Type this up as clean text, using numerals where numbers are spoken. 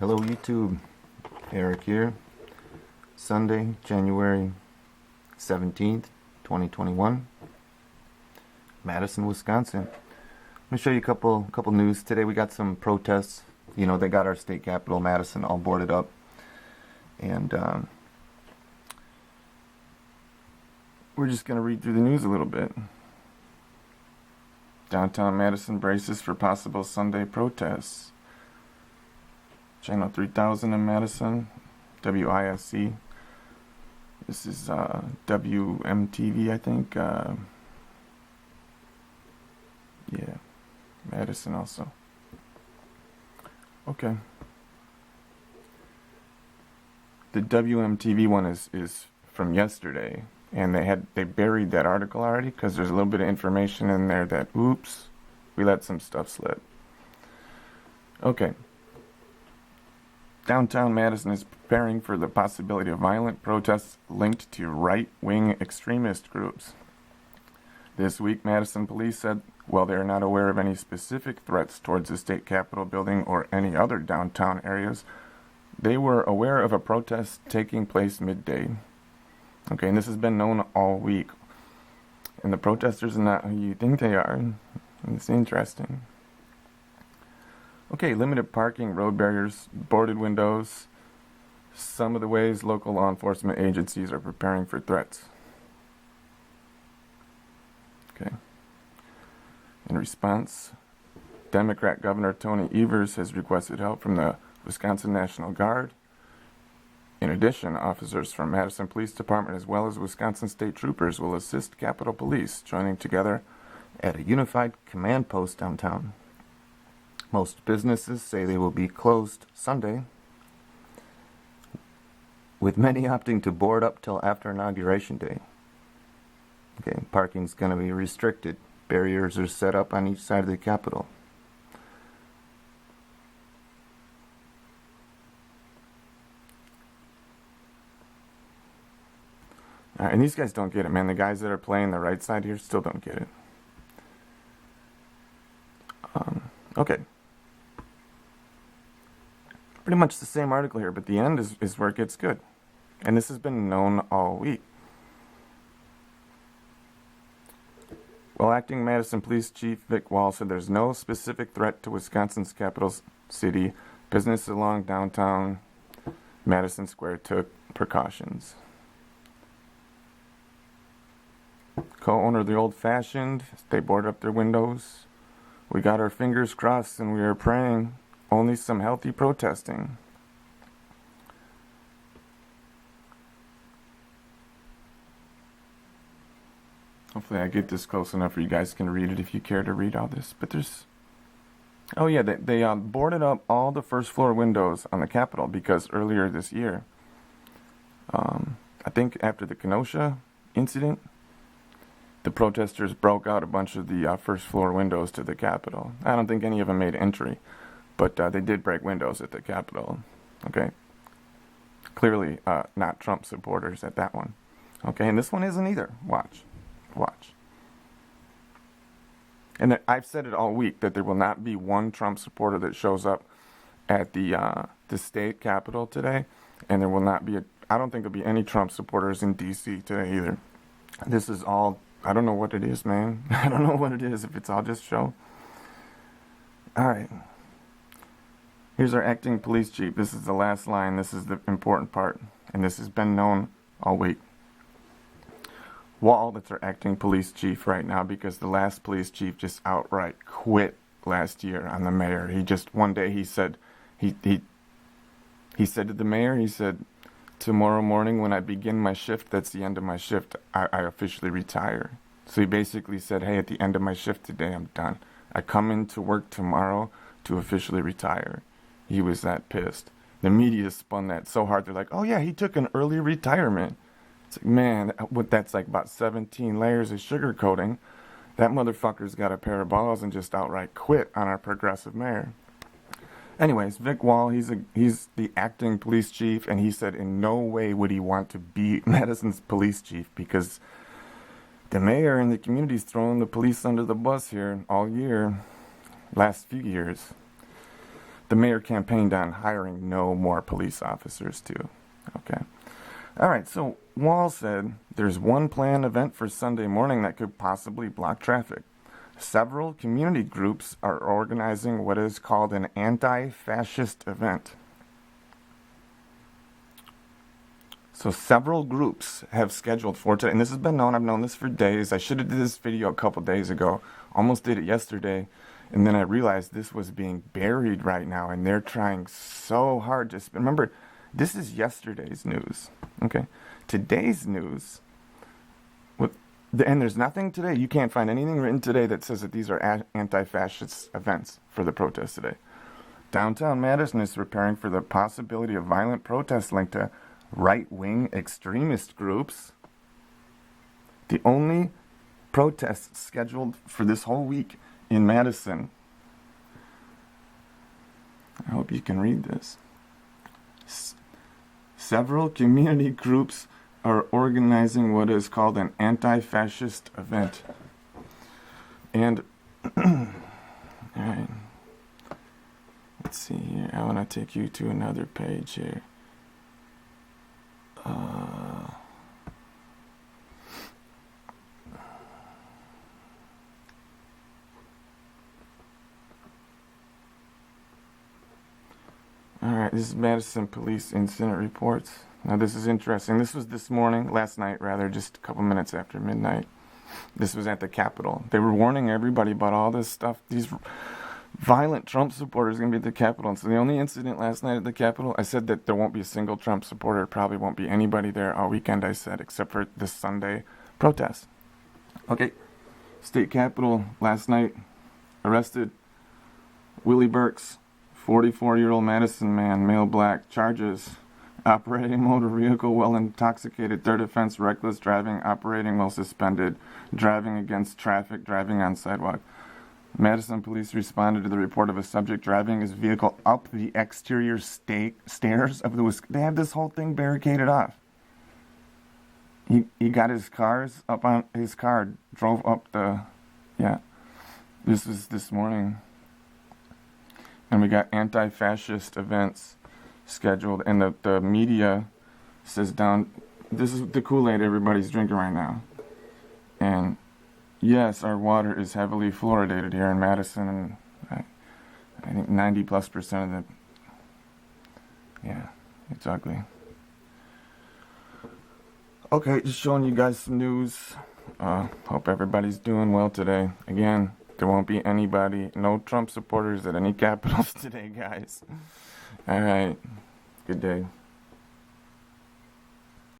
Hello YouTube, Eric here. Sunday, January 17th, 2021, Madison, Wisconsin. I'm going to show you a couple news. Today we got some protests. You know, they got our state capital, Madison, all boarded up. And we're just going to read through the news a little bit. Downtown Madison braces for possible Sunday protests. Channel 3000 in Madison, WISC. This is WMTV, I think. Yeah, Madison also. Okay. The WMTV one is from yesterday, and they buried that article already because there's a little bit of information in there that, oops, we let some stuff slip. Okay. Downtown Madison is preparing for the possibility of violent protests linked to right-wing extremist groups. This week, Madison police said, while they are not aware of any specific threats towards the state capitol building or any other downtown areas, they were aware of a protest taking place midday. Okay, and this has been known all week. And the protesters are not who you think they are. And it's interesting. Okay, limited parking, road barriers, boarded windows. Some of the ways local law enforcement agencies are preparing for threats. Okay. In response, Democrat Governor Tony Evers has requested help from the Wisconsin National Guard. In addition, officers from Madison Police Department as well as Wisconsin State Troopers will assist Capitol Police, joining together at a unified command post downtown. Most businesses say they will be closed Sunday, with many opting to board up till after Inauguration Day. Okay, parking's going to be restricted. Barriers are set up on each side of the Capitol. And these guys don't get it, man. The guys that are playing the right side here still don't get it. Okay. Pretty much the same article here, but the end is where it gets good. And this has been known all week. Well, acting Madison Police Chief Vic Wall said there's no specific threat to Wisconsin's capital city. Businesses along downtown Madison Square took precautions. Co-owner of the Old Fashioned, they boarded up their windows. We got our fingers crossed and we are praying. Only some healthy protesting. Hopefully I get this close enough where you guys can read it if you care to read all this. But there's... Oh yeah, they boarded up all the first floor windows on the Capitol because earlier this year, I think after the Kenosha incident, the protesters broke out a bunch of the first floor windows to the Capitol. I don't think any of them made entry. But they did break windows at the Capitol, okay? Clearly not Trump supporters at that one. Okay, and this one isn't either. Watch. And I've said it all week that there will not be one Trump supporter that shows up at the state Capitol today. And there will not be, I don't think there'll be any Trump supporters in D.C. today either. This is all, I don't know what it is, man. I don't know what it is, if it's all just show. All right. Here's our acting police chief. This is the last line. This is the important part. And this has been known all week. Wall, that's our acting police chief right now because the last police chief just outright quit last year on the mayor. He just, one day he said, he said to the mayor, he said, tomorrow morning when I begin my shift, that's the end of my shift, I officially retire. So he basically said, hey, at the end of my shift today, I'm done. I come into work tomorrow to officially retire. He was that pissed. The media spun that so hard. They're like, oh yeah, he took an early retirement. It's like, man, that's like about 17 layers of sugarcoating. That motherfucker's got a pair of balls and just outright quit on our progressive mayor. Anyways, Vic Wall, he's the acting police chief, and he said in no way would he want to be Madison's police chief because the mayor and the community's throwing the police under the bus here all year, last few years. the mayor campaigned on hiring no more police officers too. Okay. All right, so Wall said there's one planned event for Sunday morning that could possibly block traffic. Several community groups are organizing what is called an anti-fascist event. So several groups have scheduled for today, and this has been known, I've known this for days. I should have did this video a couple days ago, almost did it yesterday, and then I realized this was being buried right now, and they're trying so hard to remember, this is yesterday's news, okay? Today's news, and there's nothing today, you can't find anything written today that says that these are anti-fascist events for the protest today. Downtown Madison is preparing for the possibility of violent protests linked to right-wing extremist groups. The only protests scheduled for this whole week in Madison. I hope you can read this. Several community groups are organizing what is called an anti-fascist event. And, alright, let's see here. I want to take you to another page here. Alright, this is Madison Police Incident Reports. Now this is interesting. This was this morning, last night rather, just a couple minutes after midnight. This was at the Capitol. They were warning everybody about all this stuff. These violent Trump supporters are going to be at the Capitol. And so the only incident last night at the Capitol, I said that there won't be a single Trump supporter. Probably won't be anybody there all weekend, I said, except for this Sunday protest. Okay, State Capitol last night, arrested Willie Burks, 44-year-old Madison man, male black, charges operating motor vehicle while intoxicated, third offense, reckless driving, operating while suspended, driving against traffic, driving on sidewalk. Madison police responded to the report of a subject driving his vehicle up the exterior stairs of the They have this whole thing barricaded off. He got his cars up on his car, drove up the, this was this morning. And we got anti-fascist events scheduled, and the media says this is the Kool-Aid everybody's drinking right now. And yes, our water is heavily fluoridated here in Madison, and I think 90+% of it's ugly. Okay, just showing you guys some news. Hope everybody's doing well today. Again, there won't be no Trump supporters at any capitals today, guys. All right, good day.